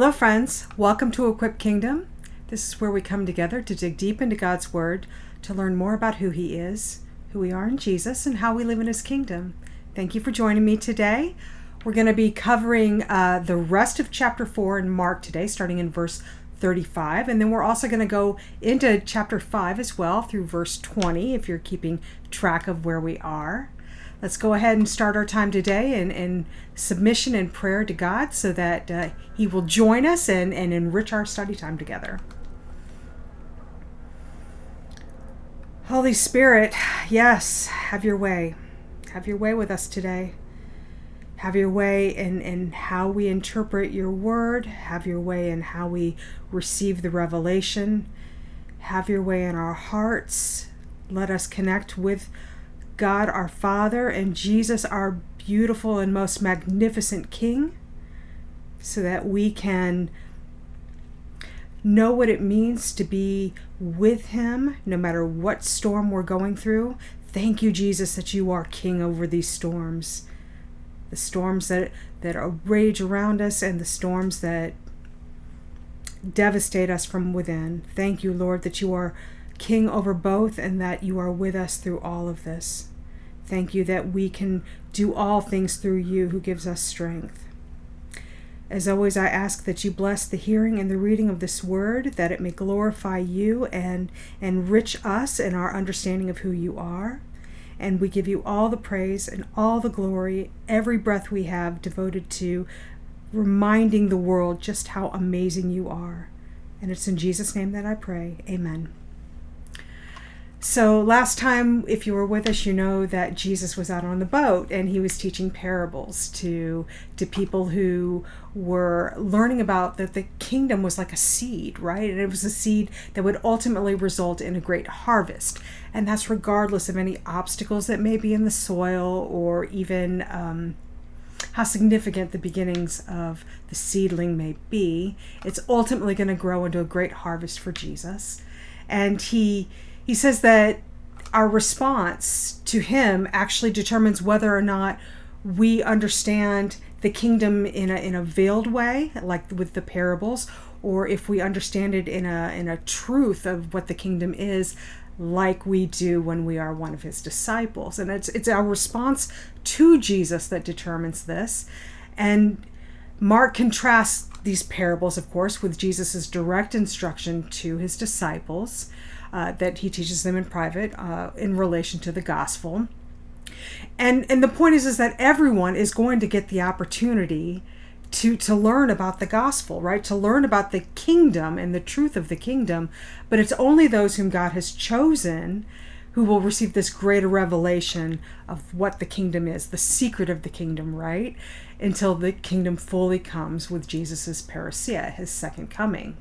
Hello, friends. Welcome to Equip Kingdom. This is where we come together to dig deep into God's Word, to learn more about who He is, who we are in Jesus, and how we live in His kingdom. Thank you for joining me today. We're going to be covering the rest of chapter 4 in Mark today, starting in verse 35. And then we're also going to go into chapter 5 as well through verse 20, if you're keeping track of where we are. Let's go ahead and start our time today in submission and prayer to God so that He will join us and enrich our study time together. Holy Spirit, yes, have your way. Have your way with us today. Have your way in how we interpret your word. Have your way in how we receive the revelation. Have your way in our hearts. Let us connect with God our Father and Jesus our beautiful and most magnificent King, so that we can know what it means to be with Him no matter what storm we're going through. Thank you, Jesus, that you are King over these storms. The storms that rage around us and the storms that devastate us from within. Thank you, Lord, that you are King over both and that you are with us through all of this. Thank you that we can do all things through you who gives us strength. As always, I ask that you bless the hearing and the reading of this word, that it may glorify you and enrich us in our understanding of who you are. And we give you all the praise and all the glory, every breath we have devoted to reminding the world just how amazing you are. And it's in Jesus' name that I pray. Amen. So last time, if you were with us, you know that Jesus was out on the boat and he was teaching parables to people who were learning about that the kingdom was like a seed, right? And it was a seed that would ultimately result in a great harvest. And that's regardless of any obstacles that may be in the soil or even how significant the beginnings of the seedling may be. It's ultimately going to grow into a great harvest for Jesus. And he says that our response to him actually determines whether or not we understand the kingdom in a veiled way, like with the parables, or if we understand it in a truth of what the kingdom is, like we do when we are one of his disciples. And it's our response to Jesus that determines this. And Mark contrasts these parables, of course, with Jesus's direct instruction to his disciples that he teaches them in private in relation to the gospel. And the point is that everyone is going to get the opportunity to learn about the gospel, right? To learn about the kingdom and the truth of the kingdom. But it's only those whom God has chosen who will receive this greater revelation of what the kingdom is, the secret of the kingdom, right? Until the kingdom fully comes with Jesus's parousia, his second coming.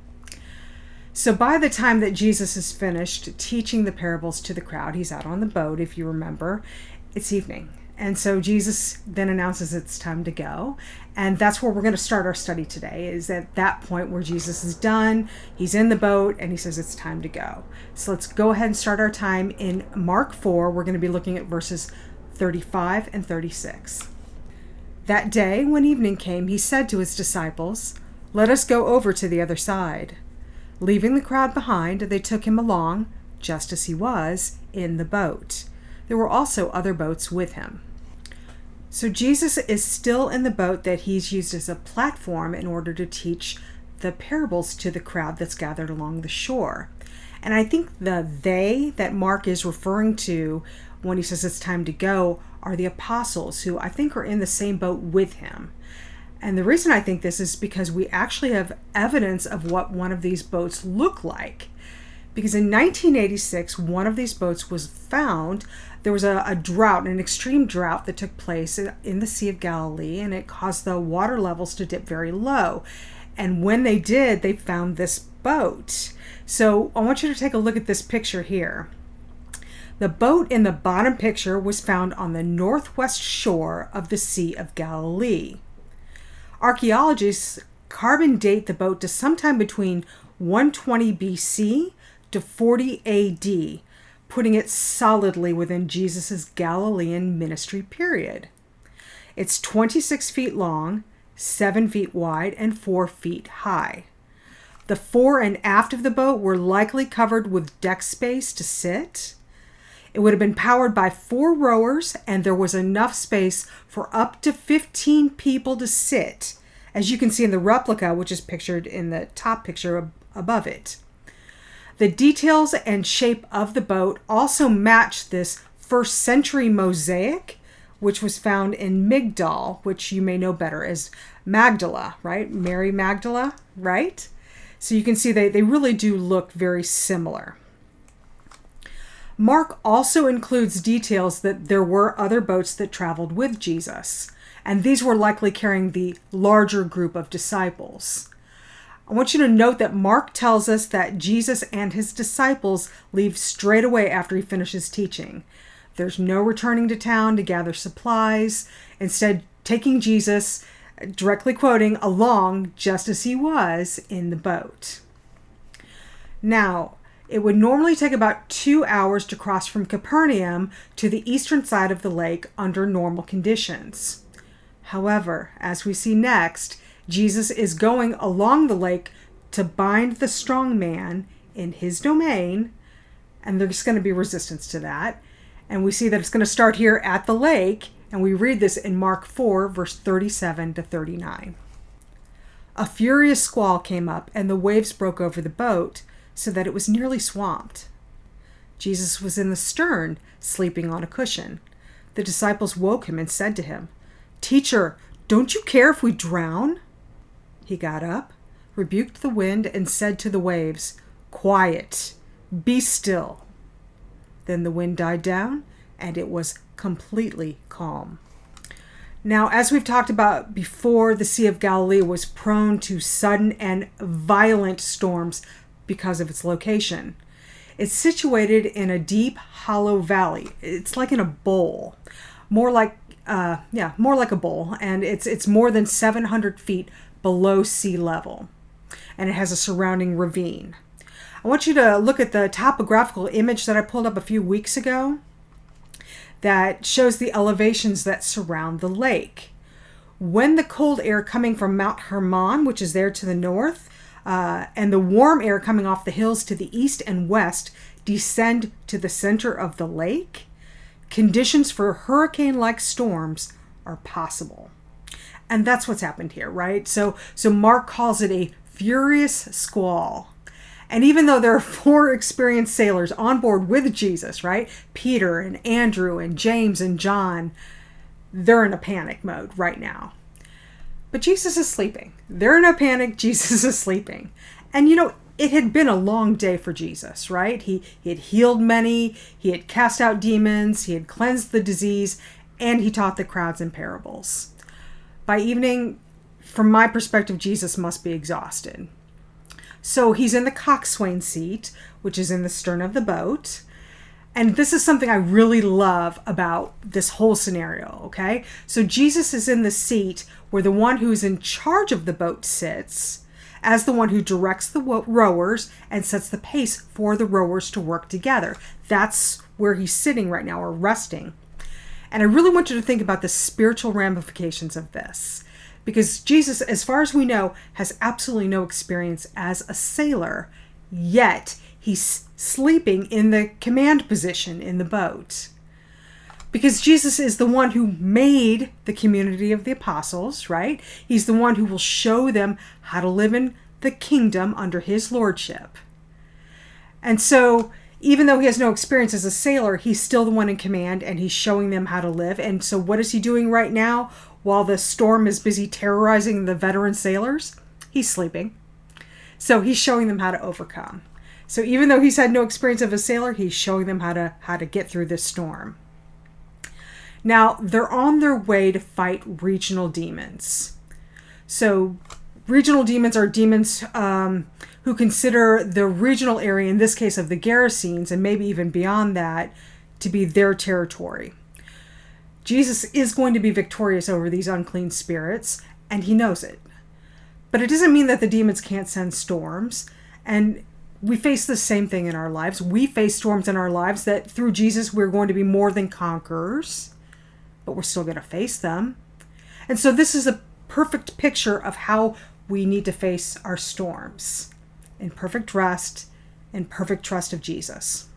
So by the time that Jesus is finished teaching the parables to the crowd, he's out on the boat, if you remember, it's evening. And so Jesus then announces it's time to go. And that's where we're going to start our study today, is at that point where Jesus is done, he's in the boat, and he says it's time to go. So let's go ahead and start our time in Mark 4. We're going to be looking at verses 35 and 36. That day, when evening came, he said to his disciples, "Let us go over to the other side." Leaving the crowd behind, they took him along, just as he was, in the boat. There were also other boats with him. So Jesus is still in the boat that he's used as a platform in order to teach the parables to the crowd that's gathered along the shore. And I think the they that Mark is referring to when he says it's time to go are the apostles, who I think are in the same boat with him. And the reason I think this is because we actually have evidence of what one of these boats looked like. Because in 1986, one of these boats was found. There was a drought, an extreme drought that took place in the Sea of Galilee, and it caused the water levels to dip very low. And when they did, they found this boat. So I want you to take a look at this picture here. The boat in the bottom picture was found on the northwest shore of the Sea of Galilee. Archaeologists carbon date the boat to sometime between 120 BC to 40 AD, putting it solidly within Jesus' Galilean ministry period. It's 26 feet long, 7 feet wide, and 4 feet high. The fore and aft of the boat were likely covered with deck space to sit. It would have been powered by 4 rowers, and there was enough space for up to 15 people to sit, as you can see in the replica, which is pictured in the top picture above it. The details and shape of the boat also match this first century mosaic, which was found in Migdal, which you may know better as Magdala, right? Mary Magdala, right? So you can see they really do look very similar. Mark also includes details that there were other boats that traveled with Jesus, and these were likely carrying the larger group of disciples. I want you to note that Mark tells us that Jesus and his disciples leave straight away after he finishes teaching. There's no returning to town to gather supplies, instead taking Jesus, directly quoting, along just as he was in the boat. Now, it would normally take about 2 hours to cross from Capernaum to the eastern side of the lake under normal conditions. However, as we see next, Jesus is going along the lake to bind the strong man in his domain, and there's going to be resistance to that. And we see that it's going to start here at the lake, and we read this in Mark 4, verse 37 to 39. A furious squall came up, and the waves broke over the boat, so that it was nearly swamped. Jesus was in the stern, sleeping on a cushion. The disciples woke him and said to him, "Teacher, don't you care if we drown?" He got up, rebuked the wind, and said to the waves, "Quiet, be still." Then the wind died down, and it was completely calm. Now, as we've talked about before, the Sea of Galilee was prone to sudden and violent storms because of its location. It's situated in a deep, hollow valley. It's like in a bowl, more like a bowl, and it's more than 700 feet below sea level, and it has a surrounding ravine. I want you to look at the topographical image that I pulled up a few weeks ago that shows the elevations that surround the lake. When the cold air coming from Mount Hermon, which is there to the north, and the warm air coming off the hills to the east and west descend to the center of the lake, conditions for hurricane-like storms are possible. And that's what's happened here, right? So Mark calls it a furious squall. And even though there are 4 experienced sailors on board with Jesus, right? Peter and Andrew and James and John, they're in a panic mode right now. But Jesus is sleeping. They're in a panic. Jesus is sleeping. And it had been a long day for Jesus, right? He had healed many. He had cast out demons. He had cleansed the disease. And he taught the crowds in parables. By evening, from my perspective, Jesus must be exhausted. So he's in the coxswain seat, which is in the stern of the boat. And this is something I really love about this whole scenario, okay? So Jesus is in the seat where the one who's in charge of the boat sits, as the one who directs the rowers and sets the pace for the rowers to work together. That's where he's sitting right now, or resting. And I really want you to think about the spiritual ramifications of this. Because Jesus, as far as we know, has absolutely no experience as a sailor, yet he's sleeping in the command position in the boat. Because Jesus is the one who made the community of the apostles, right? He's the one who will show them how to live in the kingdom under his lordship. And so, even though he has no experience as a sailor, he's still the one in command, and he's showing them how to live. And so what is he doing right now while the storm is busy terrorizing the veteran sailors? He's sleeping. So he's showing them how to overcome. So even though he's had no experience of a sailor, he's showing them how to get through this storm. Now, they're on their way to fight regional demons. So regional demons are demons who consider the regional area, in this case of the Gadarenes, and maybe even beyond that, to be their territory. Jesus is going to be victorious over these unclean spirits, and he knows it. But it doesn't mean that the demons can't send storms. And we face the same thing in our lives. We face storms in our lives that through Jesus we're going to be more than conquerors, but we're still going to face them. And so this is a perfect picture of how we need to face our storms in perfect rest and perfect trust of Jesus.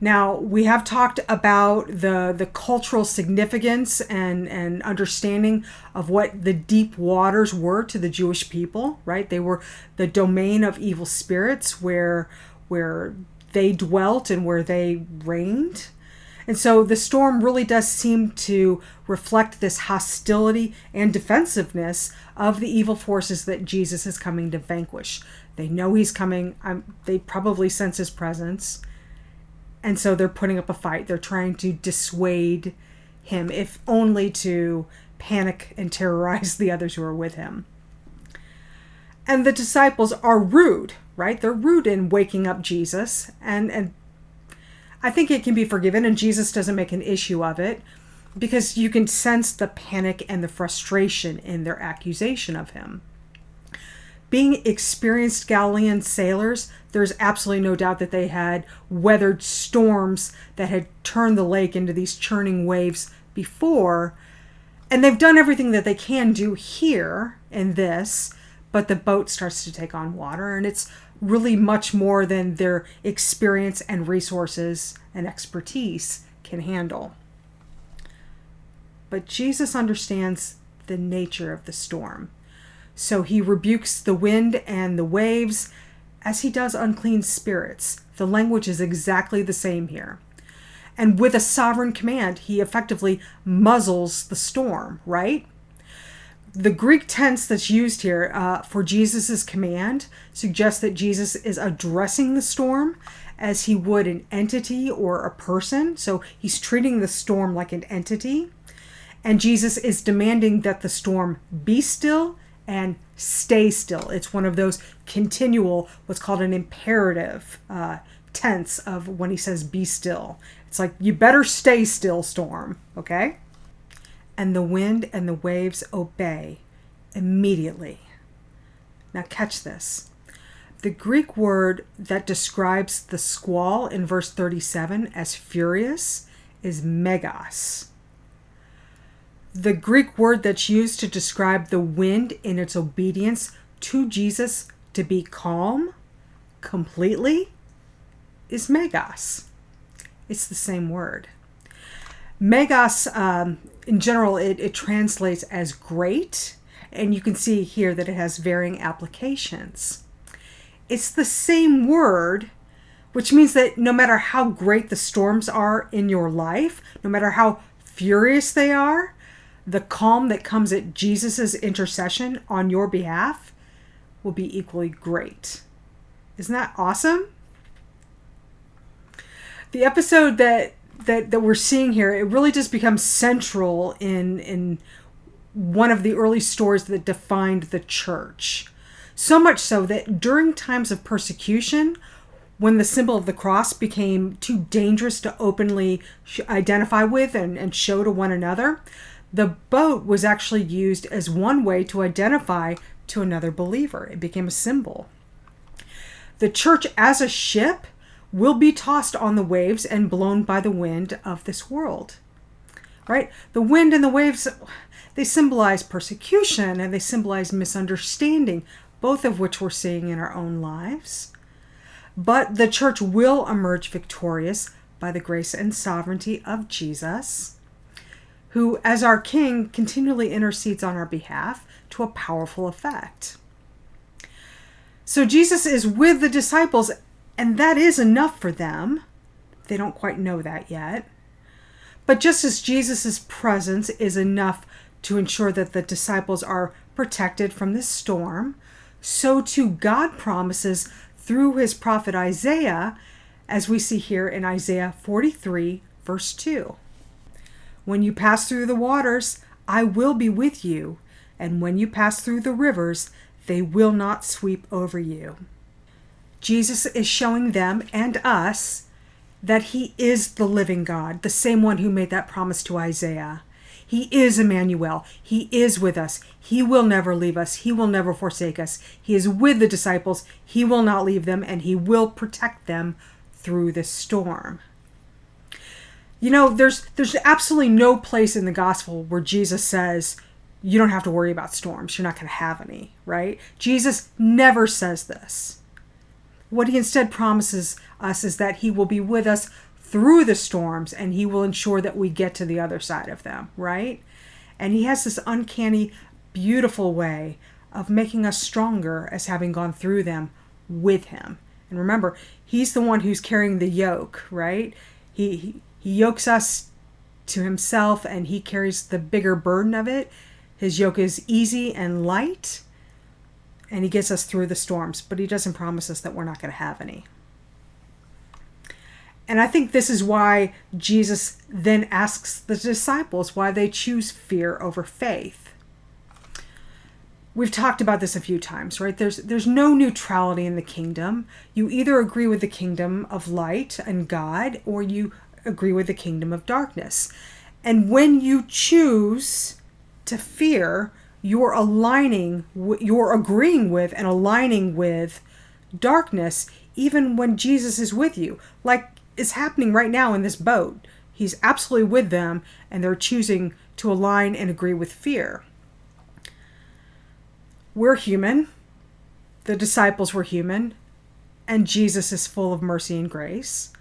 Now, we have talked about the cultural significance and understanding of what the deep waters were to the Jewish people, right? They were the domain of evil spirits where they dwelt and where they reigned. And so the storm really does seem to reflect this hostility and defensiveness of the evil forces that Jesus is coming to vanquish. They know he's coming. They probably sense his presence. And so they're putting up a fight. They're trying to dissuade him, if only to panic and terrorize the others who are with him. And the disciples are rude, right? They're rude in waking up Jesus. And I think it can be forgiven, and Jesus doesn't make an issue of it, because you can sense the panic and the frustration in their accusation of him. Being experienced Galilean sailors, there's absolutely no doubt that they had weathered storms that had turned the lake into these churning waves before. And they've done everything that they can do here in this, but the boat starts to take on water, and it's really much more than their experience and resources and expertise can handle. But Jesus understands the nature of the storm. So he rebukes the wind and the waves as he does unclean spirits. The language is exactly the same here. And with a sovereign command, he effectively muzzles the storm, right? The Greek tense that's used here for Jesus's command suggests that Jesus is addressing the storm as he would an entity or a person. So he's treating the storm like an entity. And Jesus is demanding that the storm be still and stay still. It's one of those continual, what's called an imperative tense of when he says be still. It's like, you better stay still, storm, okay? And the wind and the waves obey immediately. Now catch this. The Greek word that describes the squall in verse 37 as furious is megas. The Greek word that's used to describe the wind in its obedience to Jesus to be calm completely is megas. It's the same word. Megas, in general, it translates as great, and you can see here that it has varying applications. It's the same word, which means that no matter how great the storms are in your life, no matter how furious they are, the calm that comes at Jesus' intercession on your behalf will be equally great. Isn't that awesome? The episode that we're seeing here, it really just becomes central in one of the early stories that defined the church. So much so that during times of persecution, when the symbol of the cross became too dangerous to openly identify with and show to one another, the boat was actually used as one way to identify to another believer. It became a symbol. The church as a ship will be tossed on the waves and blown by the wind of this world, right? The wind and the waves, they symbolize persecution and they symbolize misunderstanding, both of which we're seeing in our own lives. But the church will emerge victorious by the grace and sovereignty of Jesus, who, as our King, continually intercedes on our behalf to a powerful effect. So Jesus is with the disciples, and that is enough for them. They don't quite know that yet. But just as Jesus' presence is enough to ensure that the disciples are protected from this storm, so too God promises through his prophet Isaiah, as we see here in Isaiah 43, verse 2. When you pass through the waters, I will be with you, and when you pass through the rivers, they will not sweep over you. Jesus is showing them and us that he is the living God, the same one who made that promise to Isaiah. He is Emmanuel. He is with us. He will never leave us. He will never forsake us. He is with the disciples. He will not leave them, and he will protect them through this storm. You know, there's absolutely no place in the gospel where Jesus says, you don't have to worry about storms. You're not going to have any, right? Jesus never says this. What he instead promises us is that he will be with us through the storms, and he will ensure that we get to the other side of them, right? And he has this uncanny, beautiful way of making us stronger as having gone through them with him. And remember, he's the one who's carrying the yoke, right? He yokes us to himself, and he carries the bigger burden of it. His yoke is easy and light, and he gets us through the storms, but he doesn't promise us that we're not going to have any. And I think this is why Jesus then asks the disciples why they choose fear over faith. We've talked about this a few times, right? There's no neutrality in the kingdom. You either agree with the kingdom of light and God, or you agree with the kingdom of darkness. And when you choose to fear, you're agreeing with and aligning with darkness, even when Jesus is with you, like is happening right now in this boat. He's absolutely with them, and they're choosing to align and agree with fear. We're human. The disciples were human, and Jesus is full of mercy and grace.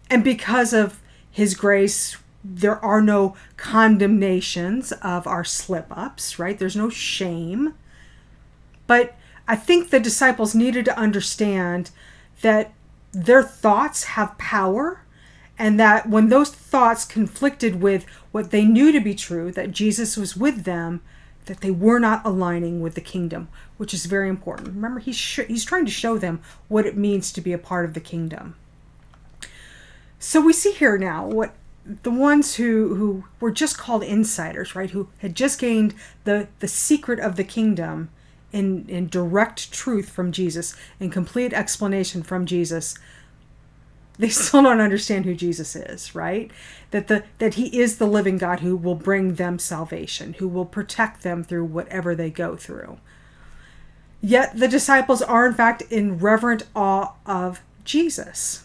And because of his grace, there are no condemnations of our slip-ups, right? There's no shame. But I think the disciples needed to understand that their thoughts have power, and that when those thoughts conflicted with what they knew to be true, that Jesus was with them, that they were not aligning with the kingdom, which is very important. Remember, he's trying to show them what it means to be a part of the kingdom. So we see here now what the ones who were just called insiders, right, who had just gained the secret of the kingdom in direct truth from Jesus, in complete explanation from Jesus, they still don't understand who Jesus is, right? That he is the living God who will bring them salvation, who will protect them through whatever they go through. Yet the disciples are in fact in reverent awe of Jesus.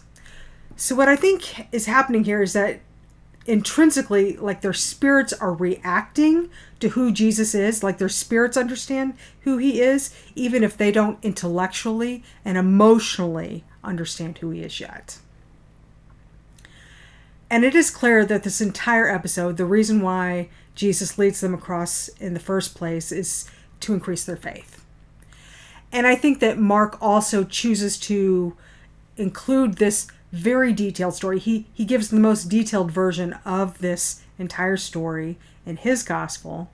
So what I think is happening here is that intrinsically, like their spirits are reacting to who Jesus is, like their spirits understand who he is, even if they don't intellectually and emotionally understand who he is yet. And it is clear that this entire episode, the reason why Jesus leads them across in the first place is to increase their faith. And I think that Mark also chooses to include this very detailed story. He gives the most detailed version of this entire story in his gospel.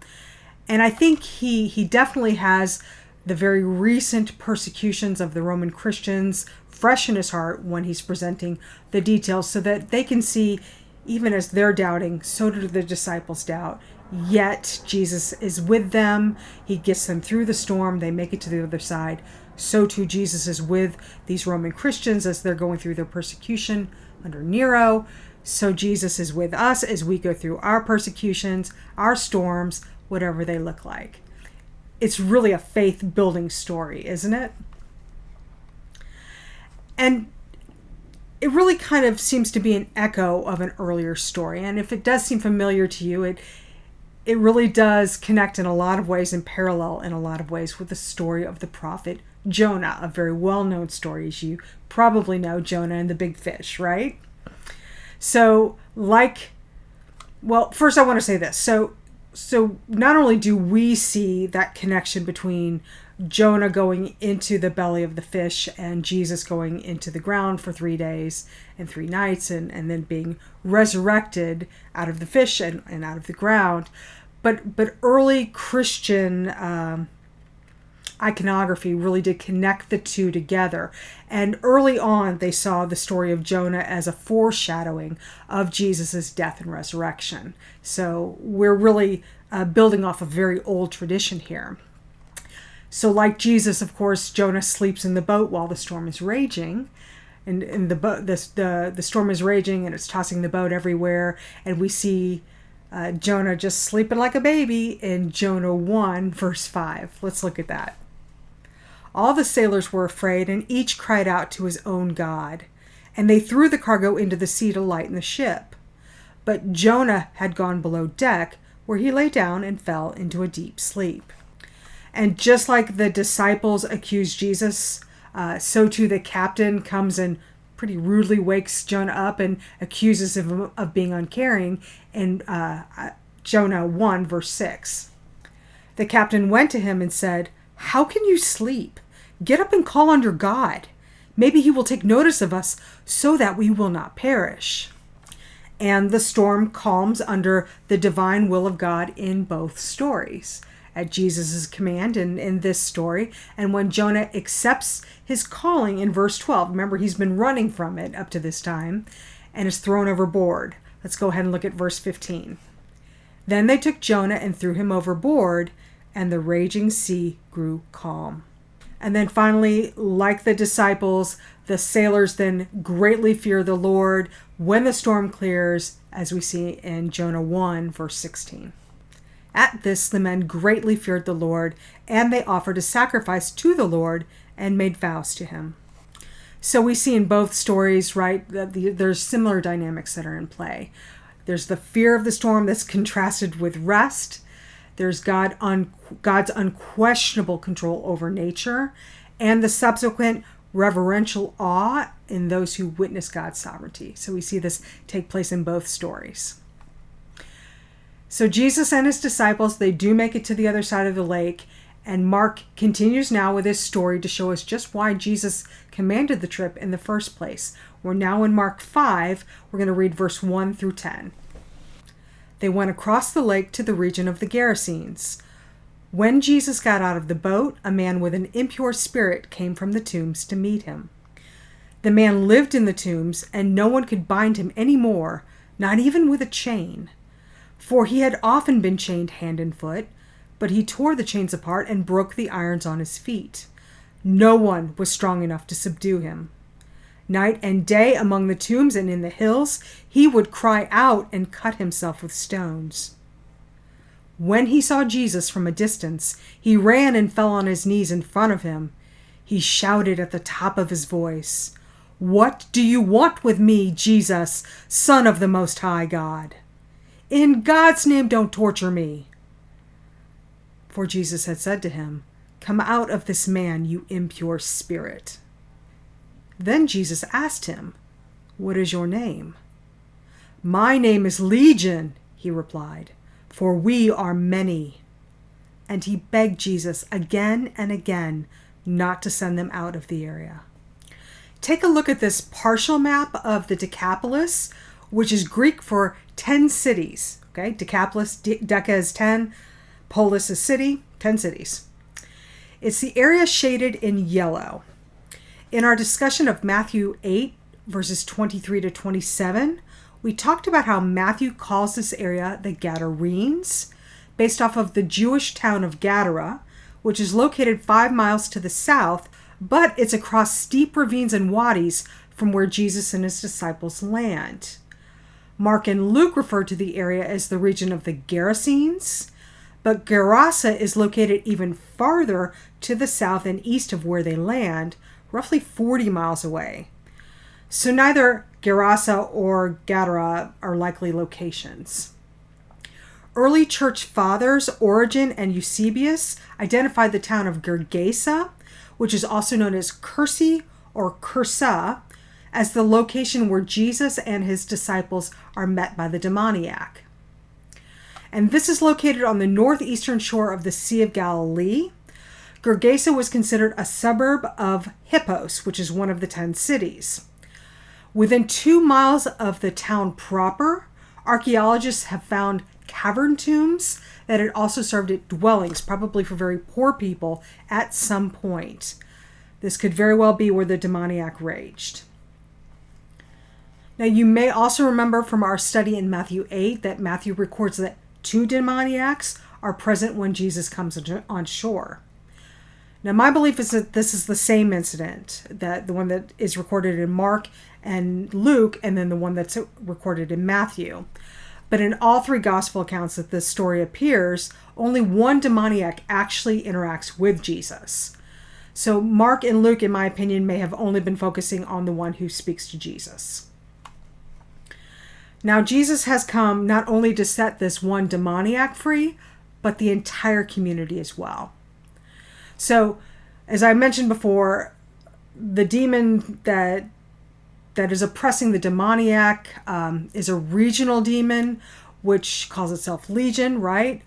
And I think he definitely has the very recent persecutions of the Roman Christians fresh in his heart when he's presenting the details, so that they can see, even as they're doubting, so do the disciples doubt. Yet Jesus is with them. He gets them through the storm. They make it to the other side. So too Jesus is with these Roman Christians as they're going through their persecution under Nero. So Jesus is with us as we go through our persecutions, our storms, whatever they look like. It's really a faith-building story, isn't it? And it really kind of seems to be an echo of an earlier story. And if it does seem familiar to you, it really does connect in a lot of ways and parallel in a lot of ways with the story of the prophet Jonah, a very well-known story, as you probably know, Jonah and the big fish, right? So, first I want to say this. So not only do we see that connection between Jonah going into the belly of the fish and Jesus going into the ground for 3 days and 3 nights and then being resurrected out of the fish and out of the ground, but early Christian iconography really did connect the two together. And early on, they saw the story of Jonah as a foreshadowing of Jesus's death and resurrection. So we're really building off a very old tradition here. So like Jesus, of course, Jonah sleeps in the boat while the storm is raging. And the storm is raging and it's tossing the boat everywhere. And we see Jonah just sleeping like a baby in Jonah 1, verse 5. Let's look at that. All the sailors were afraid, and each cried out to his own God. And they threw the cargo into the sea to lighten the ship. But Jonah had gone below deck where he lay down and fell into a deep sleep. And just like the disciples accused Jesus, so too the captain comes and pretty rudely wakes Jonah up and accuses him of being uncaring in Jonah 1, verse 6. The captain went to him and said, "How can you sleep? Get up and call on your God. Maybe he will take notice of us so that we will not perish." And the storm calms under the divine will of God in both stories. At Jesus' command in this story, and when Jonah accepts his calling in verse 12, remember he's been running from it up to this time, and is thrown overboard. Let's go ahead and look at verse 15. Then they took Jonah and threw him overboard, and the raging sea grew calm. And then finally, like the disciples, the sailors then greatly fear the Lord when the storm clears, as we see in Jonah 1, verse 16. At this, the men greatly feared the Lord, and they offered a sacrifice to the Lord and made vows to him. So we see in both stories, right, that there's similar dynamics that are in play. There's the fear of the storm that's contrasted with rest. There's God's unquestionable control over nature, and the subsequent reverential awe in those who witness God's sovereignty. So we see this take place in both stories. So Jesus and his disciples, they do make it to the other side of the lake, and Mark continues now with his story to show us just why Jesus commanded the trip in the first place. We're now in Mark 5. We're going to read verse 1 through 10. They went across the lake to the region of the Gadarenes. When Jesus got out of the boat, a man with an impure spirit came from the tombs to meet him. The man lived in the tombs, and no one could bind him any more, not even with a chain. For he had often been chained hand and foot, but he tore the chains apart and broke the irons on his feet. No one was strong enough to subdue him. Night and day among the tombs and in the hills, he would cry out and cut himself with stones. When he saw Jesus from a distance, he ran and fell on his knees in front of him. He shouted at the top of his voice, "What do you want with me, Jesus, Son of the Most High God? In God's name, don't torture me." For Jesus had said to him, "Come out of this man, you impure spirit." Then Jesus asked him, "What is your name?" "My name is Legion," he replied, "for we are many." And he begged Jesus again and again not to send them out of the area. Take a look at this partial map of the Decapolis, which is Greek for 10 cities. Okay, Decapolis, Deca is 10, polis is city, 10 cities. It's the area shaded in yellow. In our discussion of Matthew 8, verses 23 to 27, we talked about how Matthew calls this area the Gadarenes, based off of the Jewish town of Gadara, which is located 5 miles to the south, but it's across steep ravines and wadis from where Jesus and his disciples land. Mark and Luke refer to the area as the region of the Gerasenes, but Gerasa is located even farther to the south and east of where they land, roughly 40 miles away. So neither Gerasa or Gadara are likely locations. Early church fathers Origen and Eusebius identified the town of Gergesa, which is also known as Cursi or Cursa, as the location where Jesus and his disciples are met by the demoniac. And this is located on the northeastern shore of the Sea of Galilee. Gergesa was considered a suburb of Hippos, which is one of the 10 cities. Within 2 miles of the town proper, archaeologists have found cavern tombs that had also served as dwellings, probably for very poor people, at some point. This could very well be where the demoniac raged. Now, you may also remember from our study in Matthew 8 that Matthew records that 2 demoniacs are present when Jesus comes on shore. Now, my belief is that this is the same incident, that the one that is recorded in Mark and Luke, and then the one that's recorded in Matthew. But in all 3 gospel accounts that this story appears, only one demoniac actually interacts with Jesus. So Mark and Luke, in my opinion, may have only been focusing on the one who speaks to Jesus. Now, Jesus has come not only to set this one demoniac free, but the entire community as well. So, as I mentioned before, the demon that is oppressing the demoniac is a regional demon, which calls itself Legion, right?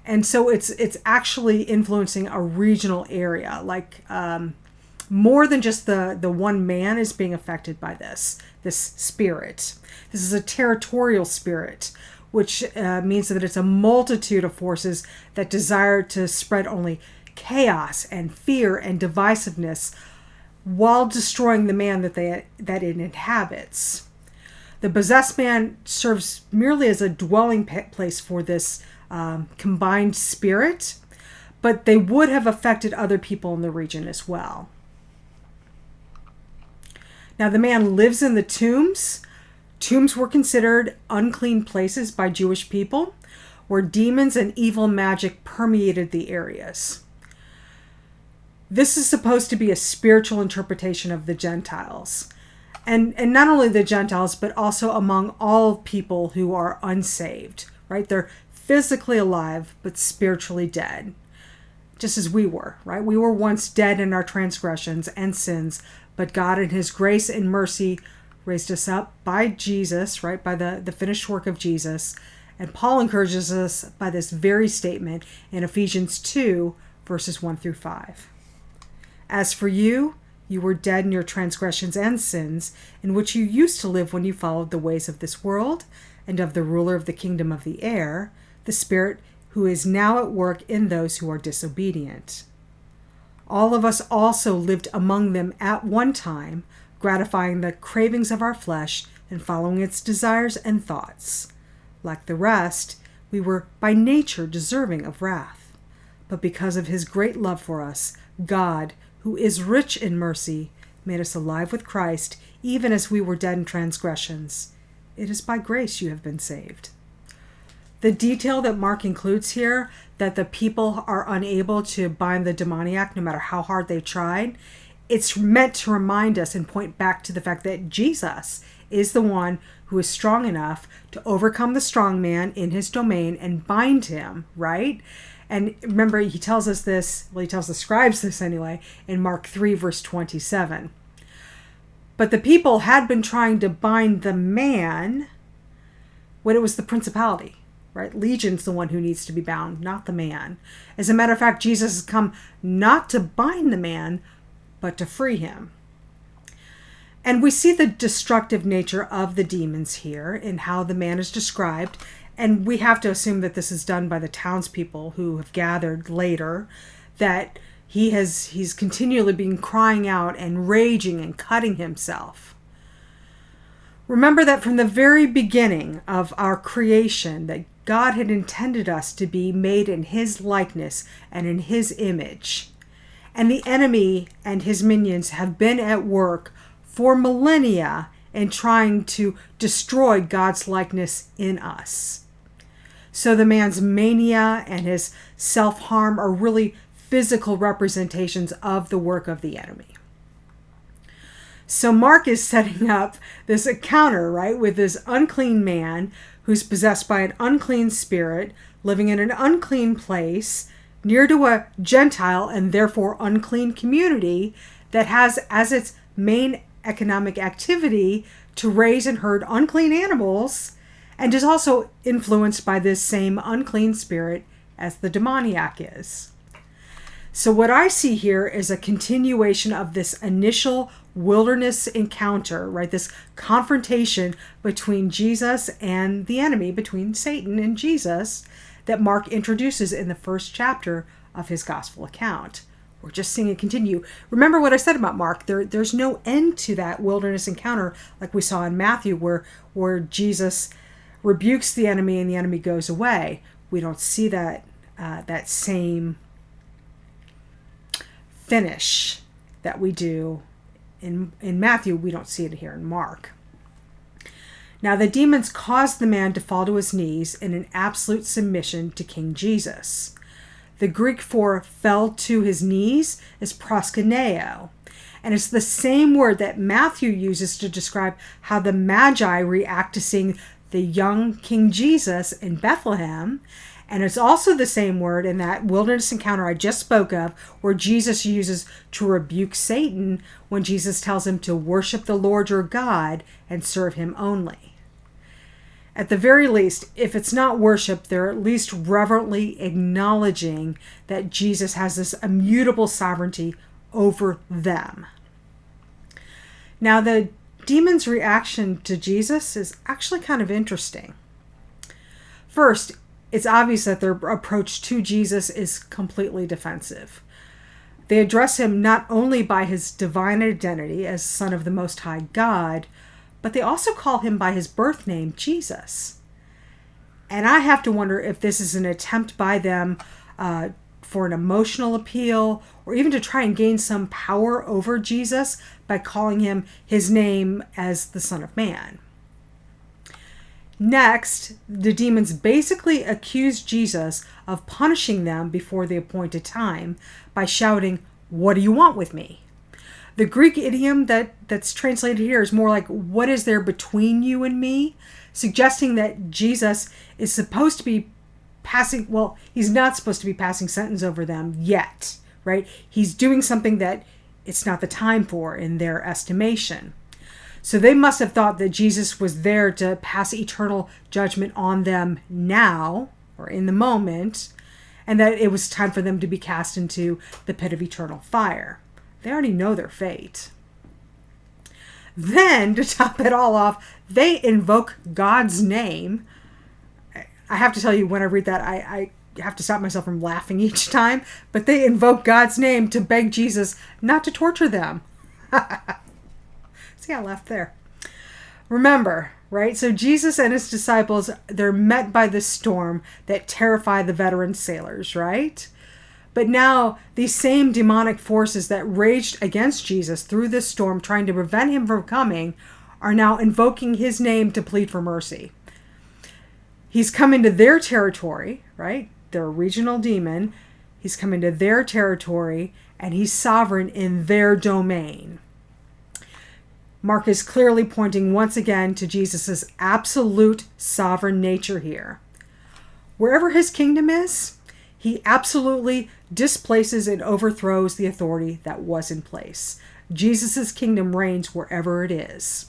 And so it's actually influencing a regional area, like more than just the one man is being affected by this spirit. This is a territorial spirit, which means that it's a multitude of forces that desire to spread only chaos and fear and divisiveness while destroying the man that it inhabits. The possessed man serves merely as a dwelling place for this combined spirit, but they would have affected other people in the region as well. Now, the man lives in the tombs. Tombs were considered unclean places by Jewish people, where demons and evil magic permeated the areas. This is supposed to be a spiritual interpretation of the Gentiles. And not only the Gentiles, but also among all people who are unsaved, right? They're physically alive, but spiritually dead. Just as we were, right? We were once dead in our transgressions and sins, but God in his grace and mercy raised us up by Jesus, right? By the finished work of Jesus. And Paul encourages us by this very statement in Ephesians 2, verses 1 through 5. As for you, you were dead in your transgressions and sins, in which you used to live when you followed the ways of this world and of the ruler of the kingdom of the air, the spirit who is now at work in those who are disobedient. All of us also lived among them at one time, gratifying the cravings of our flesh and following its desires and thoughts. Like the rest, we were by nature deserving of wrath. But because of his great love for us, God, who is rich in mercy, made us alive with Christ, even as we were dead in transgressions. It is by grace you have been saved. The detail that Mark includes here, that the people are unable to bind the demoniac no matter how hard they tried, it's meant to remind us and point back to the fact that Jesus is the one who is strong enough to overcome the strong man in his domain and bind him, right? And remember, he tells us this, well, he tells the scribes this anyway, in Mark 3, verse 27. But the people had been trying to bind the man when it was the principality, right? Legion's the one who needs to be bound, not the man. As a matter of fact, Jesus has come not to bind the man, but to free him. And we see the destructive nature of the demons here in how the man is described. And we have to assume that this is done by the townspeople who have gathered later, that he's continually been crying out and raging and cutting himself. Remember that from the very beginning of our creation, that God had intended us to be made in his likeness and in his image. And the enemy and his minions have been at work for millennia in trying to destroy God's likeness in us. So the man's mania and his self-harm are really physical representations of the work of the enemy. So Mark is setting up this encounter, right, with this unclean man who's possessed by an unclean spirit, living in an unclean place, near to a Gentile and therefore unclean community that has as its main economic activity to raise and herd unclean animals, and is also influenced by this same unclean spirit as the demoniac is. So what I see here is a continuation of this initial wilderness encounter, right? This confrontation between Jesus and the enemy, between Satan and Jesus, that Mark introduces in the first chapter of his gospel account. We're just seeing it continue. Remember what I said about Mark. There's no end to that wilderness encounter like we saw in Matthew, where Jesus rebukes the enemy and the enemy goes away. We don't see that same finish that we do in Matthew. We don't see it here in Mark. Now the demons caused the man to fall to his knees in an absolute submission to King Jesus. The Greek for fell to his knees is proskuneo, and it's the same word that Matthew uses to describe how the Magi react to seeing the young King Jesus in Bethlehem. And it's also the same word in that wilderness encounter I just spoke of, where Jesus uses to rebuke Satan when Jesus tells him to worship the Lord your God and serve him only. At the very least, if it's not worship, they're at least reverently acknowledging that Jesus has this immutable sovereignty over them. Now, the demons' reaction to Jesus is actually kind of interesting. First, it's obvious that their approach to Jesus is completely defensive. They address him not only by his divine identity as Son of the Most High God, but they also call him by his birth name, Jesus. And I have to wonder if this is an attempt by them for an emotional appeal, or even to try and gain some power over Jesus by calling him his name as the Son of Man. Next, the demons basically accuse Jesus of punishing them before the appointed time by shouting, "What do you want with me?" The Greek idiom that's translated here is more like, "What is there between you and me?" Suggesting that Jesus is supposed to be he's not supposed to be passing sentence over them yet, right? He's doing something that it's not the time for in their estimation. So they must have thought that Jesus was there to pass eternal judgment on them now, or in the moment, and that it was time for them to be cast into the pit of eternal fire. They already know their fate. Then, to top it all off, they invoke God's name. I have to tell you, when I read that, I have to stop myself from laughing each time, but they invoke God's name to beg Jesus not to torture them. See, I laughed there. Remember, right? So Jesus and his disciples, they're met by the storm that terrify the veteran sailors, right? But now these same demonic forces that raged against Jesus through this storm, trying to prevent him from coming, are now invoking his name to plead for mercy. He's come into their territory, right? They're a regional demon. He's come into their territory, and he's sovereign in their domain. Mark is clearly pointing once again to Jesus' absolute sovereign nature here. Wherever his kingdom is, he absolutely displaces and overthrows the authority that was in place. Jesus' kingdom reigns wherever it is.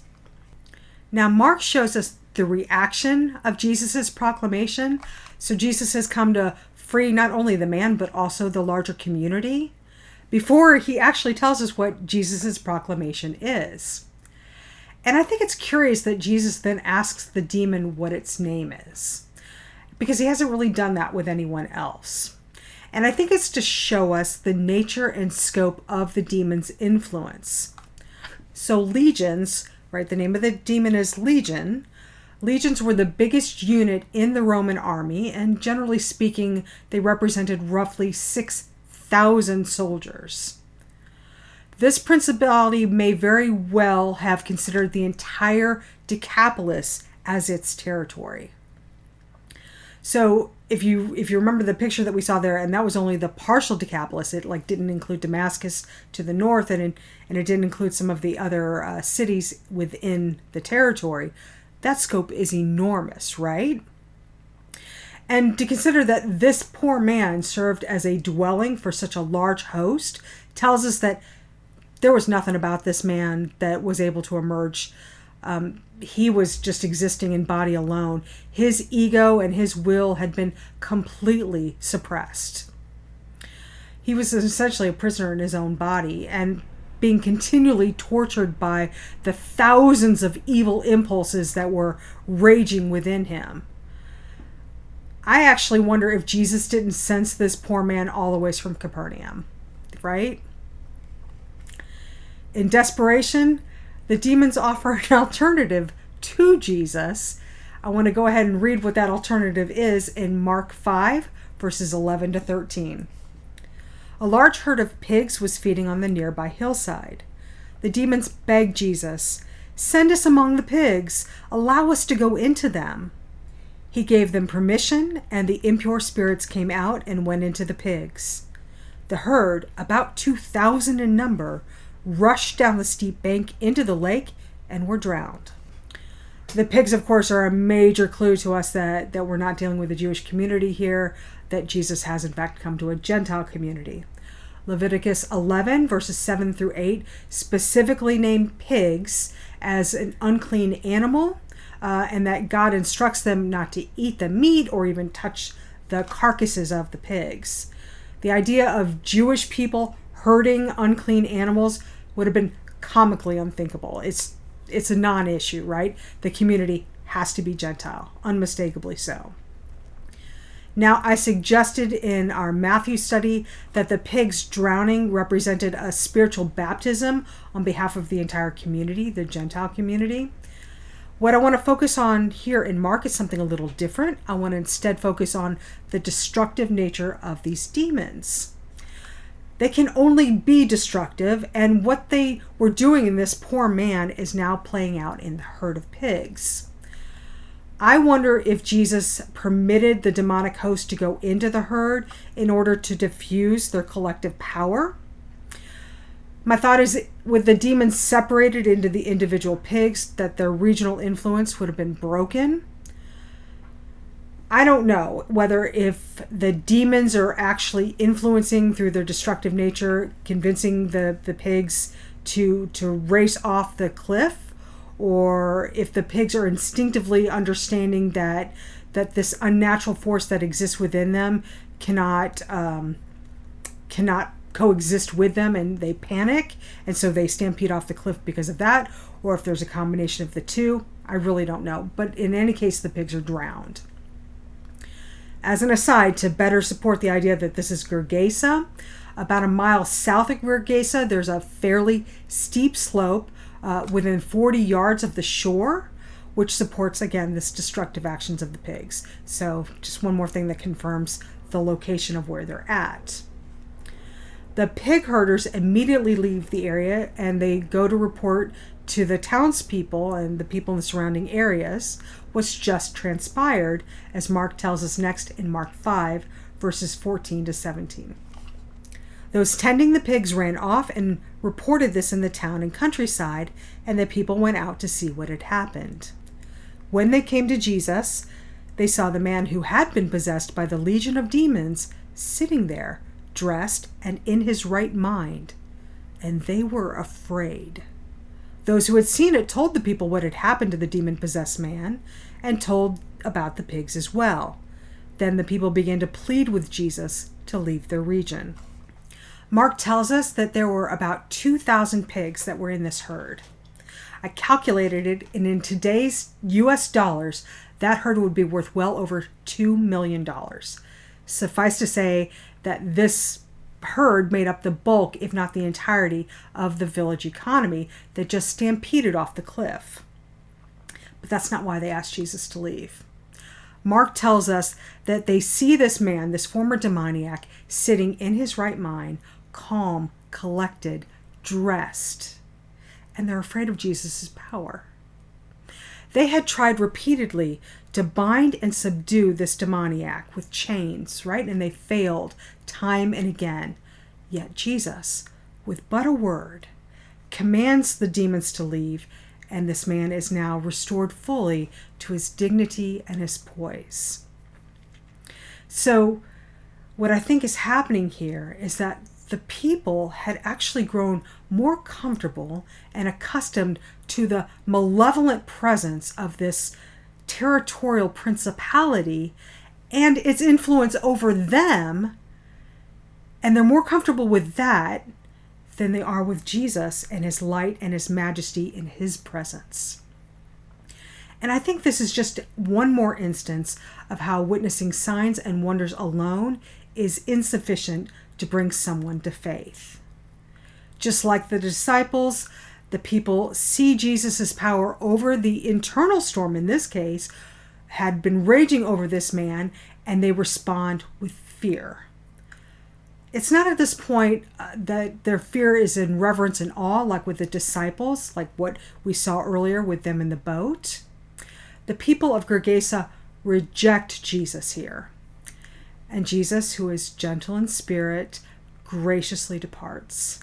Now, Mark shows us the reaction of Jesus' proclamation. So Jesus has come to free not only the man, but also the larger community, before he actually tells us what Jesus' proclamation is. And I think it's curious that Jesus then asks the demon what its name is, because he hasn't really done that with anyone else. And I think it's to show us the nature and scope of the demon's influence. So legions, right, the name of the demon is Legion. Legions were the biggest unit in the Roman army, and generally speaking, they represented roughly 6,000 soldiers. This principality may very well have considered the entire Decapolis as its territory. So if you remember the picture that we saw there, and that was only the partial Decapolis, it didn't include Damascus to the north, and it didn't include some of the other cities within the territory. That scope is enormous, right? And to consider that this poor man served as a dwelling for such a large host tells us that there was nothing about this man that was able to emerge. He was just existing in body alone. His ego and his will had been completely suppressed. He was essentially a prisoner in his own body and being continually tortured by the thousands of evil impulses that were raging within him. I actually wonder if Jesus didn't sense this poor man all the way from Capernaum, right? In desperation, the demons offer an alternative to Jesus. I want to go ahead and read what that alternative is in Mark 5, verses 11 to 13. A large herd of pigs was feeding on the nearby hillside. The demons begged Jesus, "Send us among the pigs. Allow us to go into them." He gave them permission, and the impure spirits came out and went into the pigs. The herd, about 2,000 in number, rushed down the steep bank into the lake and were drowned. The pigs, of course, are a major clue to us that we're not dealing with a Jewish community here, that Jesus has, in fact, come to a Gentile community. Leviticus 11, verses 7 through 8, specifically name pigs as an unclean animal, and that God instructs them not to eat the meat or even touch the carcasses of the pigs. The idea of Jewish people hurting unclean animals would have been comically unthinkable. It's a non-issue, right? The community has to be Gentile, unmistakably so. Now, I suggested in our Matthew study that the pigs drowning represented a spiritual baptism on behalf of the entire community, the Gentile community. What I want to focus on here in Mark is something a little different. I want to instead focus on the destructive nature of these demons. They can only be destructive, and what they were doing in this poor man is now playing out in the herd of pigs. I wonder if Jesus permitted the demonic host to go into the herd in order to diffuse their collective power. My thought is, with the demons separated into the individual pigs, that their regional influence would have been broken. I don't know whether if the demons are actually influencing through their destructive nature, convincing the pigs to race off the cliff, or if the pigs are instinctively understanding that this unnatural force that exists within them cannot coexist with them, and they panic, and so they stampede off the cliff because of that, or if there's a combination of the two. I really don't know. But in any case, the pigs are drowned. As an aside, to better support the idea that this is Gergesa, about a mile south of Gergesa, there's a fairly steep slope within 40 yards of the shore, which supports, again, this destructive actions of the pigs. So just one more thing that confirms the location of where they're at. The pig herders immediately leave the area, and they go to report to the townspeople and the people in the surrounding areas what's just transpired, as Mark tells us next in Mark 5, verses 14 to 17. Those tending the pigs ran off and reported this in the town and countryside, and the people went out to see what had happened. When they came to Jesus, they saw the man who had been possessed by the legion of demons sitting there, dressed and in his right mind, and they were afraid. Those who had seen it told the people what had happened to the demon-possessed man, and told about the pigs as well. Then the people began to plead with Jesus to leave their region. Mark tells us that there were about 2,000 pigs that were in this herd. I calculated it, and in today's US dollars, that herd would be worth well over $2 million. Suffice to say that this herd made up the bulk, if not the entirety, of the village economy that just stampeded off the cliff. But that's not why they asked Jesus to leave. Mark tells us that they see this man, this former demoniac, sitting in his right mind, calm, collected, dressed, and they're afraid of Jesus' power. They had tried repeatedly to bind and subdue this demoniac with chains, right? And they failed time and again. Yet Jesus, with but a word, commands the demons to leave, and this man is now restored fully to his dignity and his poise. So what I think is happening here is that the people had actually grown more comfortable and accustomed to the malevolent presence of this territorial principality and its influence over them, and they're more comfortable with that than they are with Jesus and his light and his majesty in his presence. And I think this is just one more instance of how witnessing signs and wonders alone is insufficient to bring someone to faith. Just like the disciples, the people see Jesus' power over the internal storm, in this case, had been raging over this man, and they respond with fear. It's not at this point that their fear is in reverence and awe, like with the disciples, like what we saw earlier with them in the boat. The people of Gergesa reject Jesus here. And Jesus, who is gentle in spirit, graciously departs.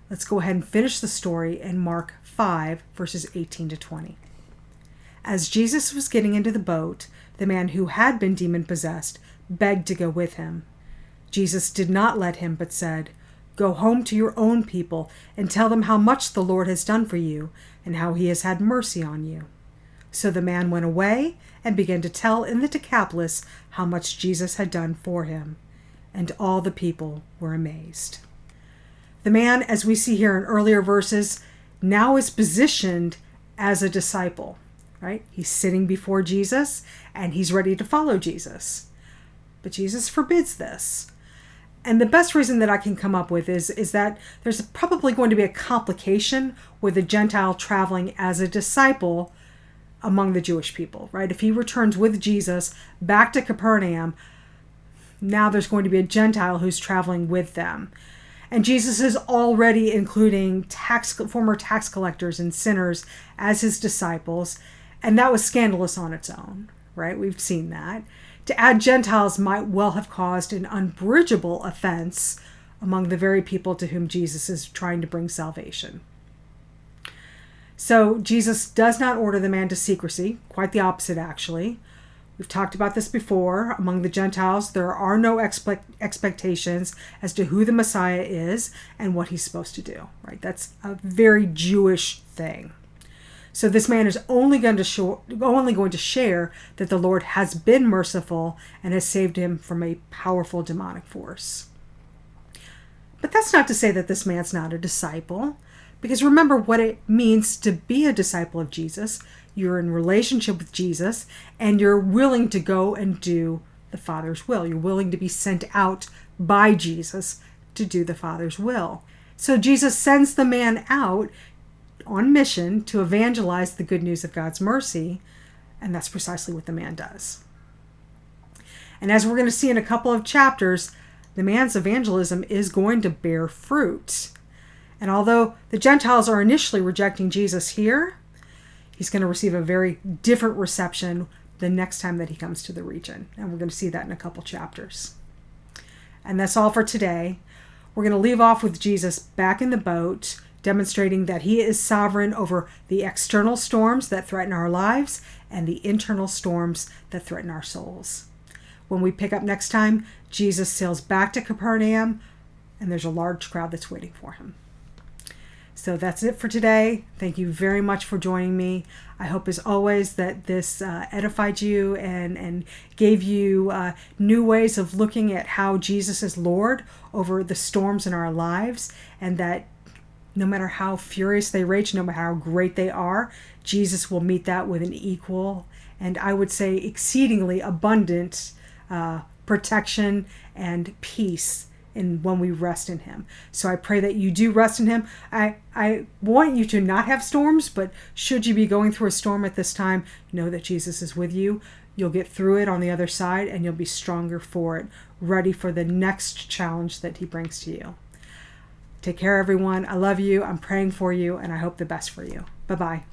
Let's go ahead and finish the story in Mark 5, verses 18 to 20. As Jesus was getting into the boat, the man who had been demon-possessed begged to go with him. Jesus did not let him, but said, "Go home to your own people and tell them how much the Lord has done for you and how he has had mercy on you." So the man went away and began to tell in the Decapolis how much Jesus had done for him. And all the people were amazed. The man, as we see here in earlier verses, now is positioned as a disciple, right? He's sitting before Jesus and he's ready to follow Jesus. But Jesus forbids this. And the best reason that I can come up with is that there's probably going to be a complication with a Gentile traveling as a disciple among the Jewish people, right? If he returns with Jesus back to Capernaum, now there's going to be a Gentile who's traveling with them. And Jesus is already including former tax collectors and sinners as his disciples, and that was scandalous on its own, right? We've seen that. To add Gentiles might well have caused an unbridgeable offense among the very people to whom Jesus is trying to bring salvation. So Jesus does not order the man to secrecy, quite the opposite actually. We've talked about this before. Among the Gentiles, there are no expectations as to who the Messiah is and what he's supposed to do, right? That's a very Jewish thing. So this man is only going to share that the Lord has been merciful and has saved him from a powerful demonic force. But that's not to say that this man's not a disciple, because remember what it means to be a disciple of Jesus. You're in relationship with Jesus, and you're willing to go and do the Father's will. You're willing to be sent out by Jesus to do the Father's will. So Jesus sends the man out on mission to evangelize the good news of God's mercy, and that's precisely what the man does. And as we're going to see in a couple of chapters, the man's evangelism is going to bear fruit. And although the Gentiles are initially rejecting Jesus here, he's going to receive a very different reception the next time that he comes to the region. And we're going to see that in a couple chapters. And that's all for today. We're going to leave off with Jesus back in the boat, demonstrating that he is sovereign over the external storms that threaten our lives and the internal storms that threaten our souls. When we pick up next time, Jesus sails back to Capernaum, and there's a large crowd that's waiting for him. So that's it for today. Thank you very much for joining me. I hope, as always, that this edified you and gave you new ways of looking at how Jesus is Lord over the storms in our lives, and that no matter how furious they rage, no matter how great they are, Jesus will meet that with an equal and, I would say, exceedingly abundant protection and peace when we rest in him. So I pray that you do rest in him. I want you to not have storms, but should you be going through a storm at this time, know that Jesus is with you. You'll get through it on the other side, and you'll be stronger for it, ready for the next challenge that he brings to you. Take care, everyone. I love you. I'm praying for you, and I hope the best for you. Bye-bye.